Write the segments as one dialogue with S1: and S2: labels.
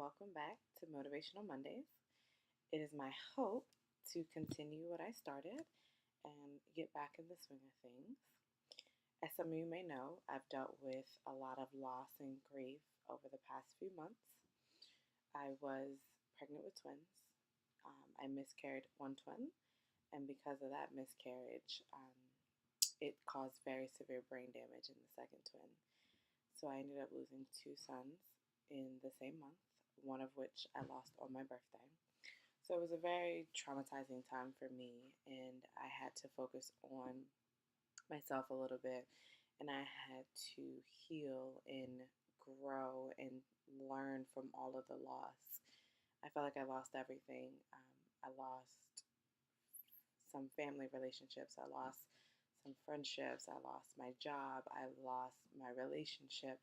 S1: welcome back to Motivational Mondays. It is my hope to continue what I started and get back in the swing of things. As some of you may know, I've dealt with a lot of loss and grief over the past few months. I was pregnant with twins. I miscarried one twin, and because of that miscarriage, it caused very severe brain damage in the second twin. So I ended up losing two sons in the same month, one of which I lost on my birthday. So it was a very traumatizing time for me, and I had to focus on myself a little bit, and I had to heal and grow and learn from all of the loss. I felt like I lost everything. I lost some family relationships, I lost some friendships, I lost my job, I lost my relationship.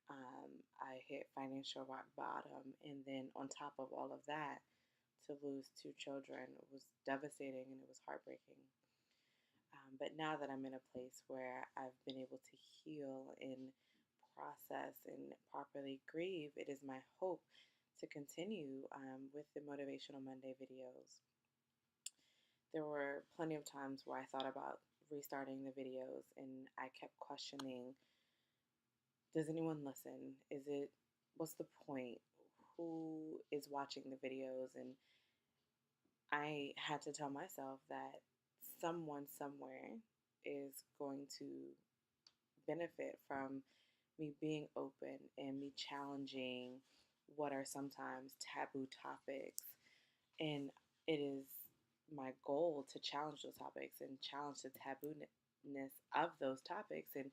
S1: I hit financial rock bottom, and then on top of all of that, to lose two children was devastating and it was heartbreaking. But now that I'm in a place where I've been able to heal and process and properly grieve, it is my hope to continue with the Motivational Monday videos. There were plenty of times where I thought about restarting the videos and I kept questioning, does anyone listen? What's the point? Who is watching the videos? And I had to tell myself that someone somewhere is going to benefit from me being open and me challenging what are sometimes taboo topics. And it is my goal to challenge those topics and challenge the tabooness of those topics and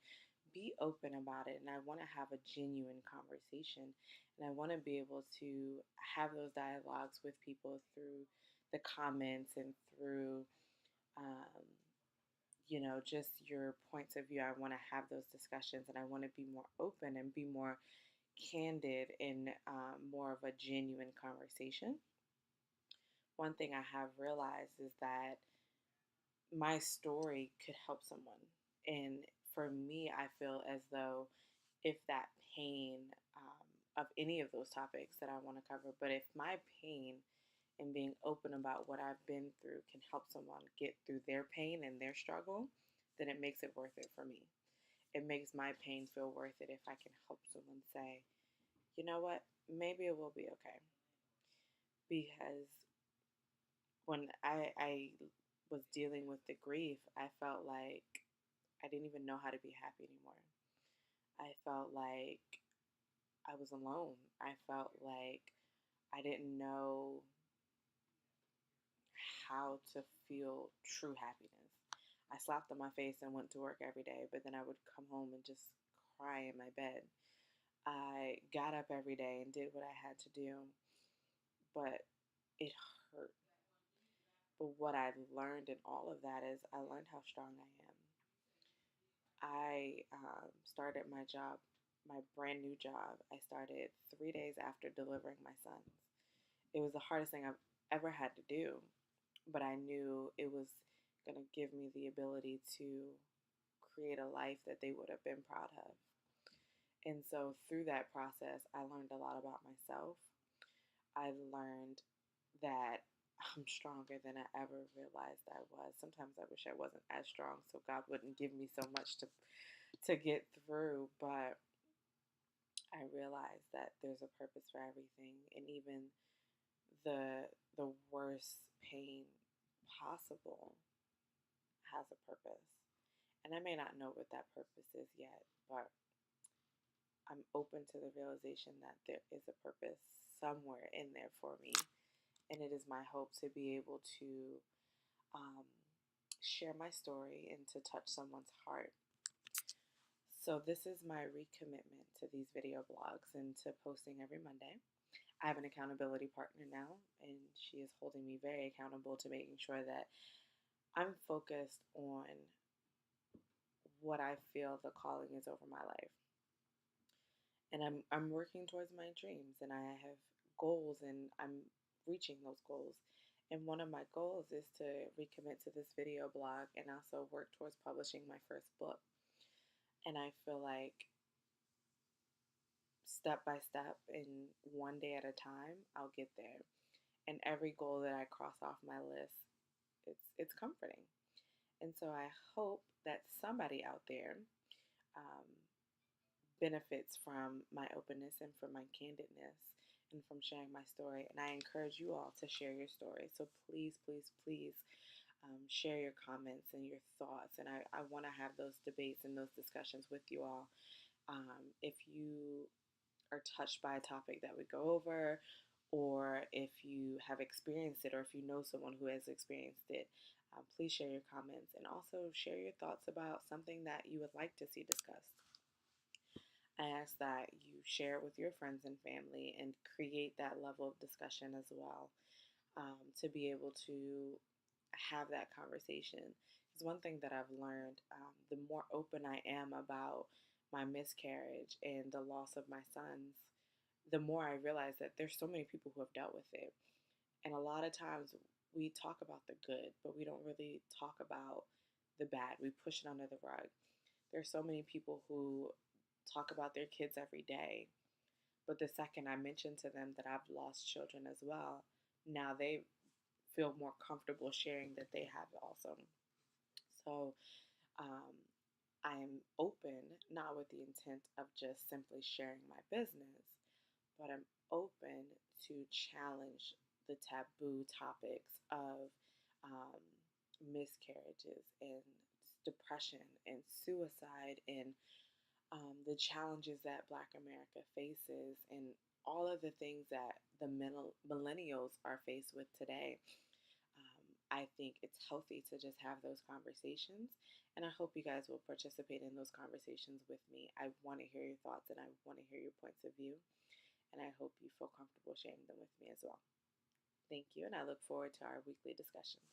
S1: be open about it. And I want to have a genuine conversation. And I want to be able to have those dialogues with people through the comments and through, um, just your points of view. I want to have those discussions and I want to be more open and be more candid in more of a genuine conversation. One thing I have realized is that my story could help someone. And for me, I feel as though if that pain of any of those topics that I want to cover, but if my pain and being open about what I've been through can help someone get through their pain and their struggle, then it makes it worth it for me. It makes my pain feel worth it if I can help someone say, you know what, maybe it will be okay. Because when I was dealing with the grief, I felt like I didn't even know how to be happy anymore. I felt like I was alone. I felt like I didn't know how to feel true happiness. I slapped on my face and went to work every day, but then I would come home and just cry in my bed. I got up every day and did what I had to do, but it hurt. But what I learned in all of that is I learned how strong I am. I started my job, my brand new job. I started 3 days after delivering my sons. It was the hardest thing I've ever had to do, but I knew it was going to give me the ability to create a life that they would have been proud of. And so through that process, I learned a lot about myself. I learned that I'm stronger than I ever realized I was. Sometimes I wish I wasn't as strong so God wouldn't give me so much to get through, but I realized that there's a purpose for everything, and even the worst pain possible has a purpose. And I may not know what that purpose is yet, but I'm open to the realization that there is a purpose somewhere in there for me. And it is my hope to be able to um, share my story and to touch someone's heart. So this is my recommitment to these video blogs and to posting every Monday. I have an accountability partner now, and she is holding me very accountable to making sure that I'm focused on what I feel the calling is over my life. And I'm working towards my dreams, and I have goals, and I'm reaching those goals. And one of my goals is to recommit to this video blog and also work towards publishing my first book. And I feel like step by step and one day at a time, I'll get there. And every goal that I cross off my list, it's comforting. And so I hope that somebody out there um, benefits from my openness and from my candidness and from sharing my story. And I encourage you all to share your story. So please, please, please share your comments and your thoughts. And I want to have those debates and those discussions with you all. If you are touched by a topic that we go over, or if you have experienced it, or if you know someone who has experienced it, please share your comments and also share your thoughts about something that you would like to see discussed. I ask that you share it with your friends and family and create that level of discussion as well, to be able to have that conversation. Because one thing that I've learned, the more open I am about my miscarriage and the loss of my sons, the more I realize that there's so many people who have dealt with it. And a lot of times we talk about the good, but we don't really talk about the bad. We push it under the rug. There's so many people who talk about their kids every day, but the second I mention to them that I've lost children as well, now they feel more comfortable sharing that they have it also. So um, I am open, not with the intent of just simply sharing my business, but I'm open to challenge the taboo topics of um, miscarriages and depression and suicide and the challenges that Black America faces and all of the things that the millennials are faced with today. I think it's healthy to just have those conversations, and I hope you guys will participate in those conversations with me. I want to hear your thoughts and I want to hear your points of view, and I hope you feel comfortable sharing them with me as well. Thank you, and I look forward to our weekly discussions.